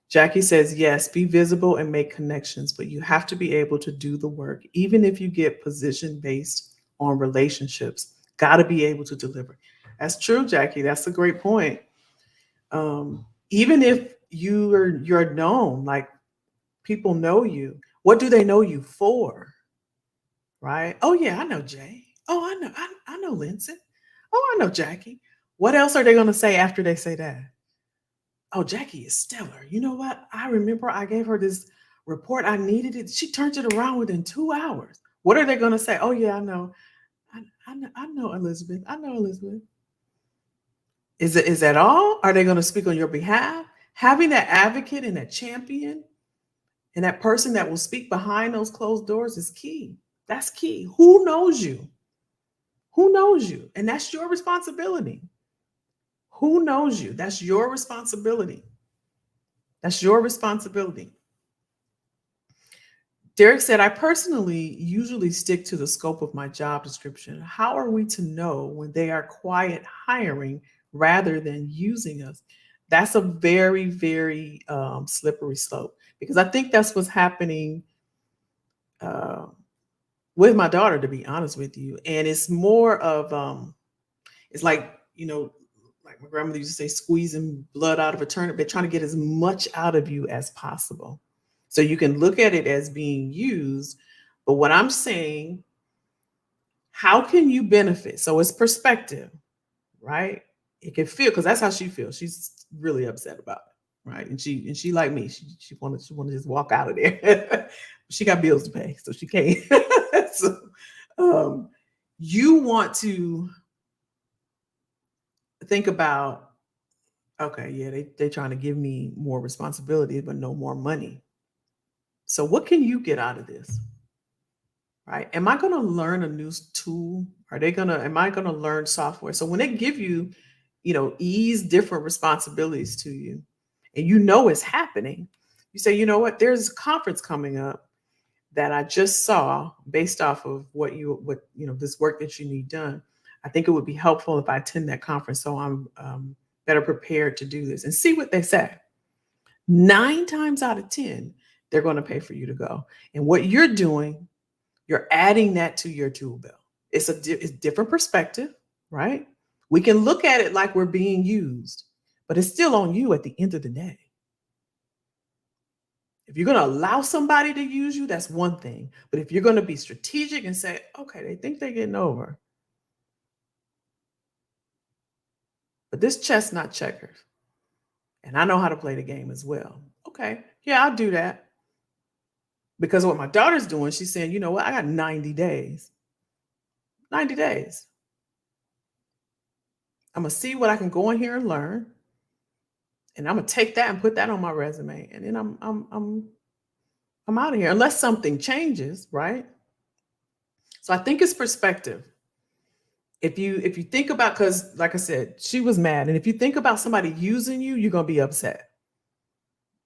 Jackie says, yes, be visible and make connections, but you have to be able to do the work. Even if you get position based on relationships, got to be able to deliver. That's true, Jackie. That's a great point. Even if, you're known, like people know you. What do they know you for? Right? Oh yeah, I know Jay. Oh, I know Lindsay. Oh, I know Jackie. What else are they going to say after they say that? Oh, Jackie is stellar. You know what? I remember I gave her this report. I needed it. She turned it around within 2 hours. What are they going to say? Oh yeah, I know. I know Elizabeth. I know Elizabeth. Is that all? Are they going to speak on your behalf? Having that advocate and that champion and that person that will speak behind those closed doors is key. That's key. Who knows you? Who knows you? And that's your responsibility. Who knows you? That's your responsibility. That's your responsibility. Derek said, I personally usually stick to the scope of my job description. How are we to know when they are quiet hiring rather than using us? That's a very, very slippery slope, because I think that's what's happening uh, with my daughter, to be honest with you. And it's more of, it's like, like my grandmother used to say, squeezing blood out of a turnip. They're trying to get as much out of you as possible. So you can look at it as being used. But what I'm saying, how can you benefit? So it's perspective, right? It can feel, because that's how she feels. She's really upset about it, right? And she like me, she wanted to just walk out of there. She got bills to pay, so she can't. So you want to think about, okay, yeah, they trying to give me more responsibility, but no more money. So what can you get out of this? Right? Am I going to learn a new tool? Am I going to learn software? So when they give you, ease different responsibilities to you, and it's happening, you say, you know what, there's a conference coming up that I just saw based off of this work that you need done. I think it would be helpful if I attend that conference, so I'm better prepared to do this, and see what they say. 9 times out of 10, they're going to pay for you to go. And what you're doing, you're adding that to your tool belt. It's it's different perspective, right? We can look at it like we're being used, but it's still on you at the end of the day. If you're going to allow somebody to use you, that's one thing. But if you're going to be strategic and say, okay, they think they're getting over, but this chess not checkers, and I know how to play the game as well. Okay, yeah, I'll do that. Because what my daughter's doing, she's saying, you know what, I got 90 days. 90 days. I'm going to see what I can go in here and learn. And I'm going to take that and put that on my resume. And then I'm out of here, unless something changes, right? So I think it's perspective. If you think about, because like I said, she was mad. And if you think about somebody using you, you're going to be upset.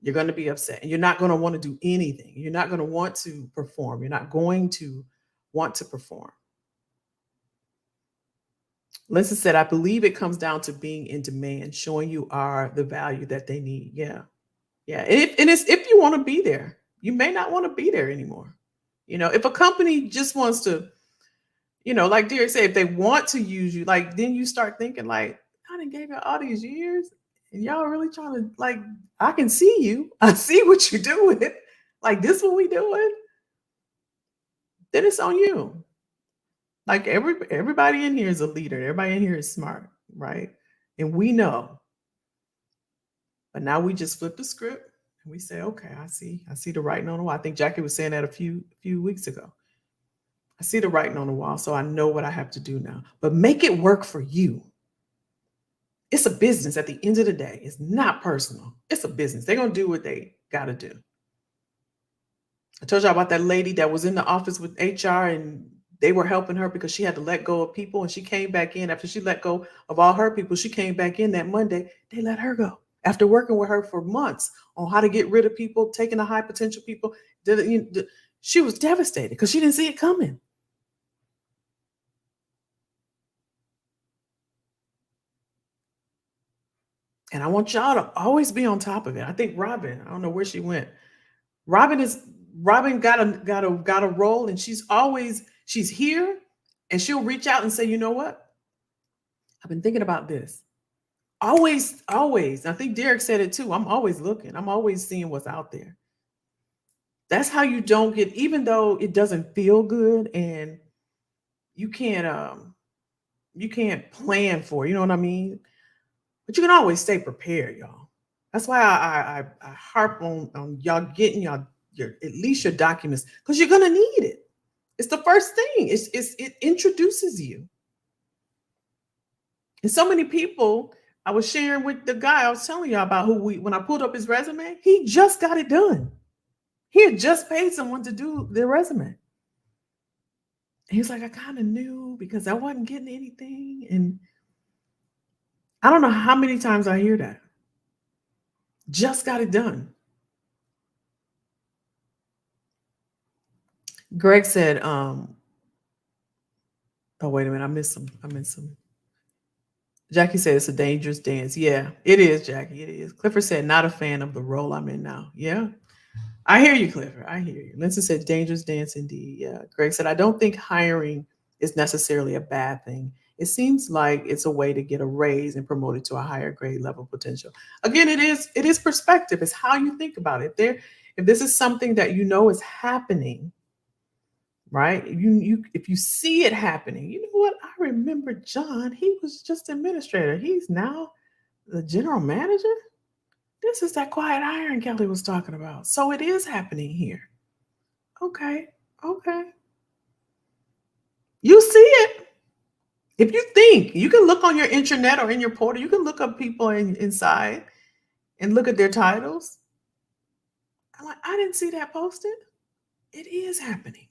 You're going to be upset, and you're not going to want to do anything. You're not going to want to perform. You're not going to want to perform. Lisa said, I believe it comes down to being in demand, showing you are the value that they need. Yeah. Yeah. And it's if you want to be there. You may not want to be there anymore. If a company just wants to, like Derek said, if they want to use you, like, then you start thinking, like, I done gave you all these years, and y'all really trying to, like, I can see you. I see what you're doing. Like, this what we doing? Then it's on you. Like, everybody in here is a leader. Everybody in here is smart, right? And we know. But now we just flip the script and we say, okay, I see the writing on the wall. I think Jackie was saying that a few weeks ago. I see the writing on the wall, so I know what I have to do now. But make it work for you. It's a business at the end of the day. It's not personal. It's a business. They're going to do what they got to do. I told you about that lady that was in the office with HR, and they were helping her because she had to let go of people, and she came back in after she let go of all her people. She came back in that Monday. They let her go after working with her for months on how to get rid of people, taking the high potential people. She was devastated because she didn't see it coming. And I want y'all to always be on top of it. I think Robin, I don't know where she went. Robin got a role, and she's here, and she'll reach out and say, you know what? I've been thinking about this. Always, always. I think Derek said it too. I'm always looking. I'm always seeing what's out there. That's how you don't get, even though it doesn't feel good and you can't you can't plan for, you know what I mean? But you can always stay prepared, y'all. That's why I harp on y'all getting your at least your documents because you're gonna need it. It's the first thing. It introduces you. And so many people, I was sharing with the guy I was telling y'all about who when I pulled up his resume, he just got it done. He had just paid someone to do their resume. And he's like, I kind of knew because I wasn't getting anything. And I don't know how many times I hear that. Just got it done. Greg said, oh, wait a minute, I missed some. Jackie said it's a dangerous dance. Yeah, it is, Jackie. It is. Clifford said, not a fan of the role I'm in now. Yeah. I hear you, Clifford. I hear you. Linton said, dangerous dance indeed. Yeah. Greg said, I don't think hiring is necessarily a bad thing. It seems like it's a way to get a raise and promoted to a higher grade level potential. Again, it is perspective. It's how you think about it. If this is something that you know is happening, right? If you see it happening, you know what? I remember John, he was just administrator. He's now the general manager. This is that quiet iron Kelly was talking about. So it is happening here. Okay. Okay. You see it. If you think, you can look on your intranet or in your portal, you can look up people inside and look at their titles. I'm like, I didn't see that posted. It is happening,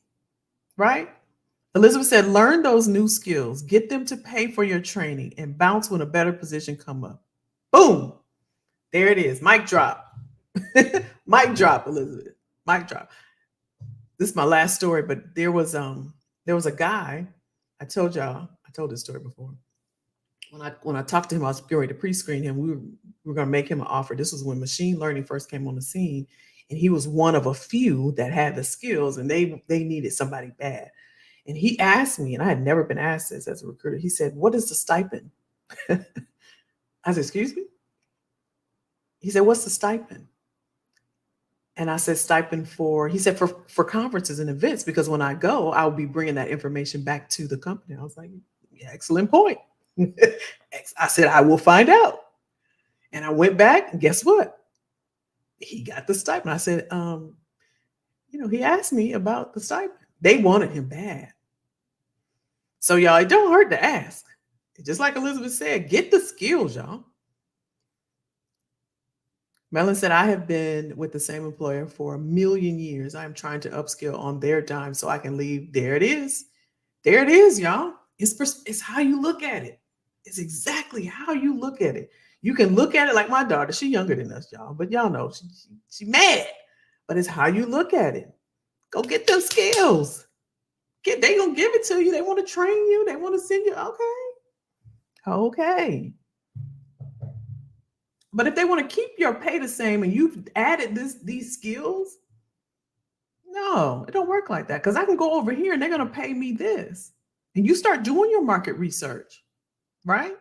right? Elizabeth said, learn those new skills, get them to pay for your training and bounce when a better position come up. Boom. There it is. Mic drop. Mic drop, Elizabeth. Mic drop. This is my last story, but there was a guy. I told this story before. When I talked to him, I was getting ready to pre-screen him. We were going to make him an offer. This was when machine learning first came on the scene, and he was one of a few that had the skills, and they needed somebody bad. And he asked me, and I had never been asked this as a recruiter. He said, "What is the stipend?" I said, "Excuse me?" He said, "What's the stipend?" And I said, "Stipend for," he said, for conferences and events, because when I go, I'll be bringing that information back to the company. I was like, yeah, excellent point. I said, I will find out. And I went back, and guess what? He got the stipend. I said, he asked me about the stipend. They wanted him bad. So y'all, it don't hurt to ask. Just like Elizabeth said, get the skills, y'all. Melon said, I have been with the same employer for a million years. I'm trying to upskill on their dime so I can leave. There it is. There it is, y'all. It's how you look at it. It's exactly how you look at it. You can look at it like my daughter. She's younger than us, y'all. But y'all know she mad. But it's how you look at it. Go get those skills. They going to give it to you. They want to train you. They want to send you. Okay. Okay. But if they want to keep your pay the same and you've added these skills, no, it don't work like that. Because I can go over here and they're going to pay me this. And you start doing your market research, right?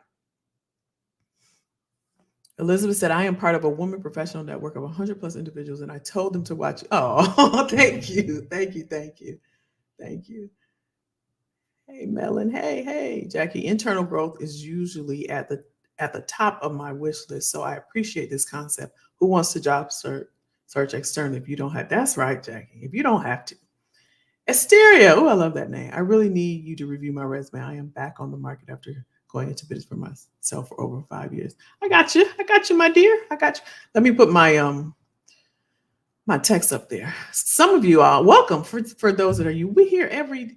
Elizabeth said, I am part of a woman professional network of 100 plus individuals, and I told them to watch. Oh, thank you. Thank you. Thank you. Thank you. Hey, Melon. Hey, Jackie. Internal growth is usually at the top of my wish list. So I appreciate this concept. Who wants to job search externally if you don't have? That's right, Jackie. If you don't have to. Asteria. Oh, I love that name. I really need you to review my resume. I am back on the market after going into business for myself for over 5 years. I got you, my dear. I got you. Let me put my text up there. Some of you are welcome. For those that are you, we here every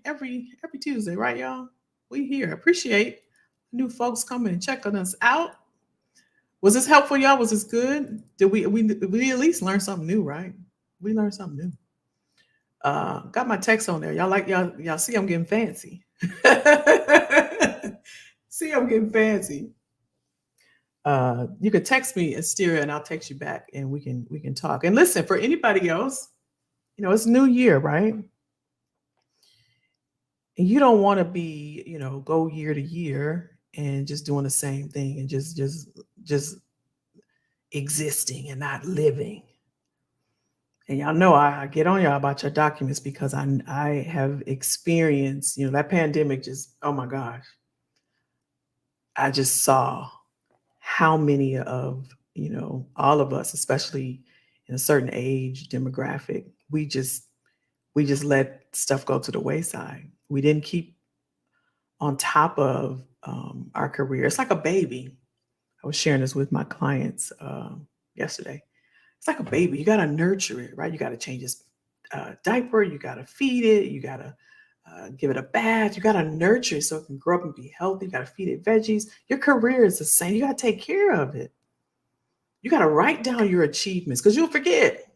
Tuesday, right, y'all? We here. Appreciate new folks coming and checking us out. Was this helpful, y'all? Was this good? Did we at least learn something new, right? We learned something new. Got my text on there. Y'all see I'm getting fancy. See, I'm getting fancy. You could text me Asteria and I'll text you back and we can talk. And listen, for anybody else, it's New Year, right? And you don't want to be, go year to year and just doing the same thing and just just existing and not living. And y'all know I get on y'all about your documents because I have experienced, that pandemic just, oh my gosh. I just saw how many of, all of us, especially in a certain age demographic, we just let stuff go to the wayside. We didn't keep on top of our career. It's like a baby. I was sharing this with my clients yesterday. It's like a baby. You got to nurture it, right? You got to change its diaper. You got to feed it. You got to give it a bath. You got to nurture it so it can grow up and be healthy. You got to feed it veggies. Your career is the same. You got to take care of it. You got to write down your achievements because you'll forget.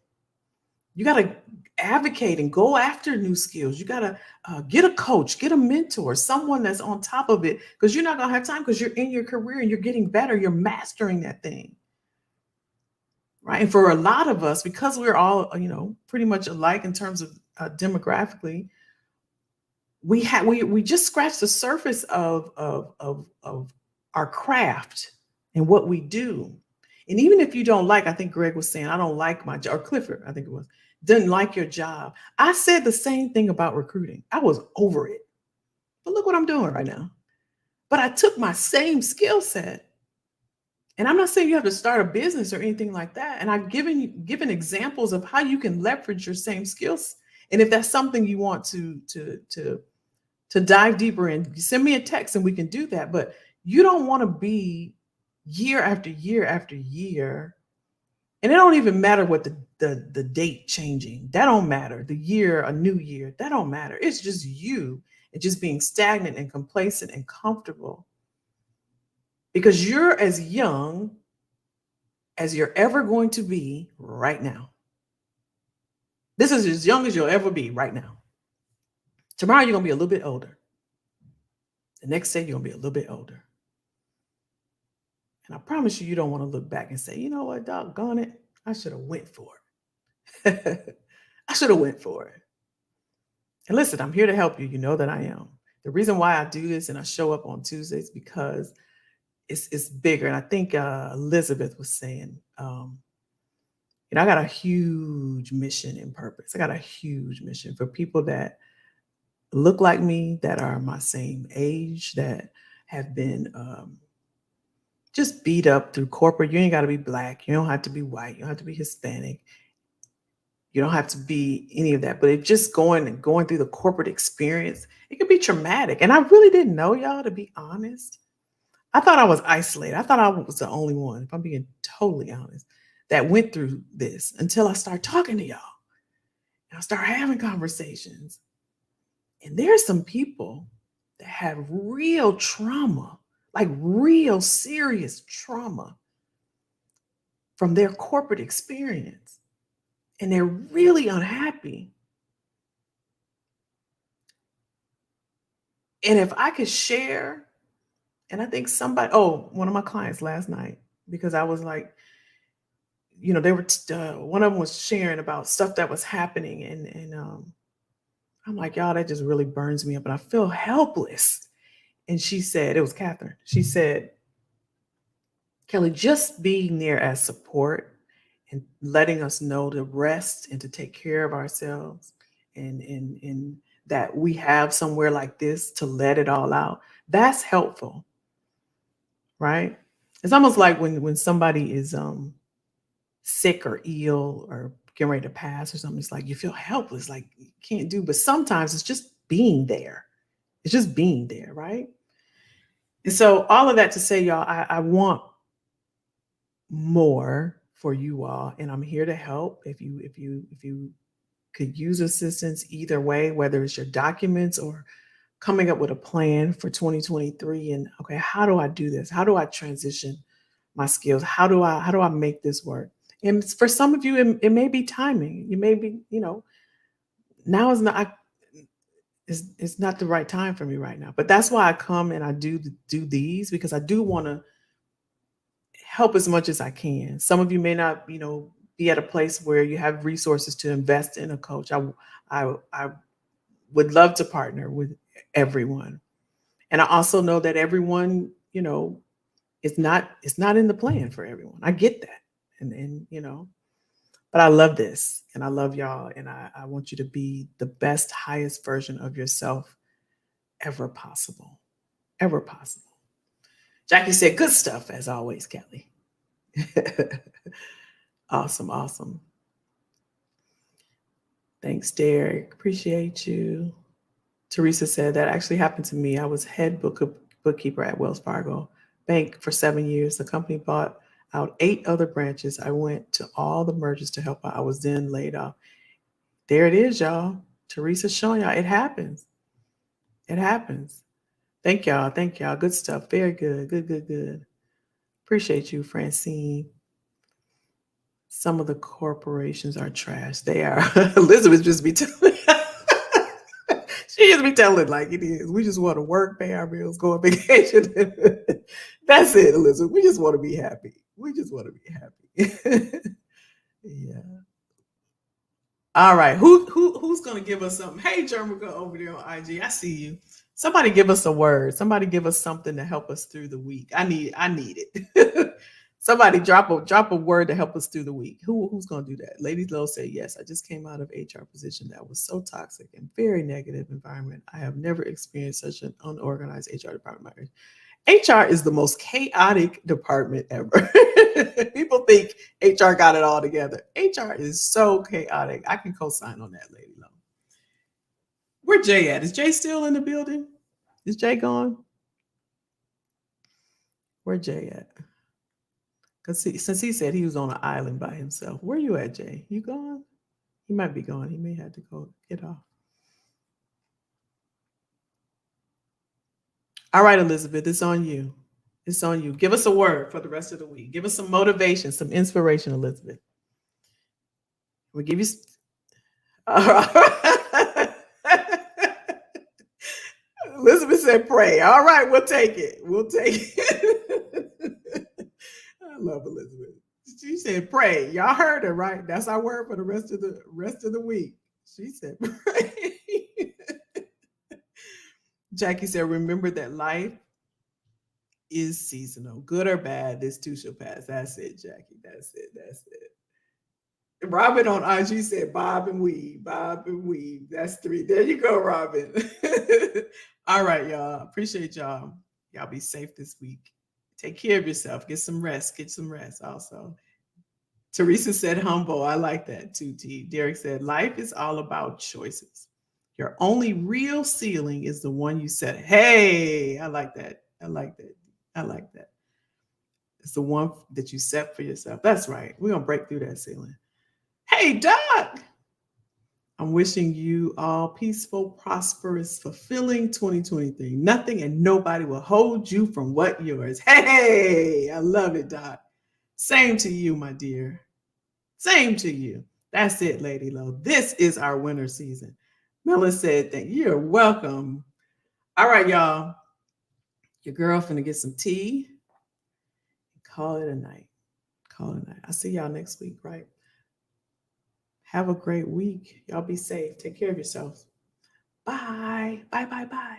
You got to advocate and go after new skills. You got to get a coach, get a mentor, someone that's on top of it because you're not going to have time because you're in your career and you're getting better. You're mastering that thing. Right. And for a lot of us, because we're all, pretty much alike in terms of demographically, we just scratched the surface of our craft and what we do. And even if you don't like, I think Greg was saying, I don't like my job, or Clifford, I think it was, didn't like your job. I said the same thing about recruiting. I was over it. But look what I'm doing right now. But I took my same skill set. And I'm not saying you have to start a business or anything like that. And I've given examples of how you can leverage your same skills. And if that's something you want to dive deeper in, send me a text and we can do that. But you don't want to be year after year after year. And it don't even matter what the date changing. That don't matter. The year, a new year, that don't matter. It's just you and just being stagnant and complacent and comfortable. Because you're as young as you're ever going to be right now. This is as young as you'll ever be right now. Tomorrow, you're going to be a little bit older. The next day, you're going to be a little bit older. And I promise you, you don't want to look back and say, you know what, doggone it, I should have went for it. I should have went for it. And listen, I'm here to help you. You know that I am. The reason why I do this and I show up on Tuesdays because it's bigger. And I think Elizabeth was saying, I got a huge mission and purpose. I got a huge mission for people that look like me, that are my same age, that have been just beat up through corporate. You ain't got to be Black. You don't have to be white. You don't have to be Hispanic. You don't have to be any of that. But it just going through the corporate experience, it could be traumatic. And I really didn't know, y'all, to be honest. I thought I was isolated. I thought I was the only one, if I'm being totally honest, that went through this until I started talking to y'all. And I started having conversations. And there's some people that have real trauma, like real serious trauma from their corporate experience. And they're really unhappy. And if I could share, and I think one of my clients last night, because I was like, they were, one of them was sharing about stuff that was happening. And I'm like, y'all, that just really burns me up. And I feel helpless. And she said, it was Catherine. She said, Kelly, just being there as support and letting us know to rest and to take care of ourselves and that we have somewhere like this to let it all out. That's helpful, right? It's almost like when somebody is sick or ill or getting ready to pass or something, it's like you feel helpless, like you can't do, but sometimes it's just being there. It's just being there, right? And so all of that to say, y'all, I want more for you all, and I'm here to help. If you could use assistance either way, whether it's your documents or coming up with a plan for 2023, and okay, how do I do this? How do I transition my skills? How do I make this work? And for some of you, it may be timing. You may be, now is not. It's not the right time for me right now. But that's why I come and I do these, because I do want to help as much as I can. Some of you may not, be at a place where you have resources to invest in a coach. I would love to partner with everyone. And I also know that everyone, it's not in the plan for everyone. I get that. And but I love this and I love y'all. And I want you to be the best, highest version of yourself ever possible. Ever possible. Jackie said, good stuff as always, Kelly. Awesome, awesome. Thanks, Derek. Appreciate you. Teresa said that actually happened to me. I was head bookkeeper at Wells Fargo Bank for 7 years. The company bought out 8 other branches. I went to all the mergers to help out. I was then laid off. There it is, y'all. Teresa's showing y'all it happens. It happens. Thank y'all. Thank y'all. Good stuff. Very good. Good, good, good. Appreciate you, Francine. Some of the corporations are trash. They are. Elizabeth just be telling. She just be telling like it is. We just want to work, pay our bills, go on vacation. That's it, Elizabeth. We just want to be happy. We just want to be happy. Yeah. All right. Who's gonna give us something? Hey, Jermica over there on IG. I see you. Somebody give us a word. Somebody give us something to help us through the week. I need it. Somebody drop a word to help us through the week. Who's gonna do that? Lady Low said, yes, I just came out of HR position that was so toxic and very negative environment. I have never experienced such an unorganized HR department. HR is the most chaotic department ever. People think HR got it all together. HR is so chaotic. I can co-sign on that, Lady Low. Where Jay at? Is Jay still in the building? Is Jay gone? Where Jay at? Because since he said he was on an island by himself, where you at, Jay? You gone? He might be gone. He may have to go get off. All right, Elizabeth, it's on you. It's on you. Give us a word for the rest of the week. Give us some motivation, some inspiration, Elizabeth. We'll give you. All right. Elizabeth said, pray. All right, we'll take it. We'll take it. I love Elizabeth. She said, pray. Y'all heard her, right? That's our word for the rest of the week. She said, pray. Jackie said, remember that life is seasonal, good or bad. This too shall pass. That's it, Jackie. That's it. That's it. Robin on IG said, bob and weave, bob and weave. That's 3. There you go, Robin. All right, y'all. Appreciate y'all. Y'all be safe this week. Take care of yourself. Get some rest. Get some rest also. Teresa said humble. I like that too, T. Derek said life is all about choices. Your only real ceiling is the one you set. Hey, I like that. I like that. I like that. It's the one that you set for yourself. That's right. We're going to break through that ceiling. Hey, Doc. I'm wishing you all peaceful, prosperous, fulfilling 2023. Nothing and nobody will hold you from what yours. Hey, I love it, Doc. Same to you, my dear. Same to you. That's it, Lady Low. This is our winter season. Mela said, thank you. You're welcome. All right, y'all. Your girl finna get some tea. Call it a night. Call it a night. I'll see y'all next week, right? Have a great week. Y'all be safe. Take care of yourselves. Bye. Bye, bye, bye.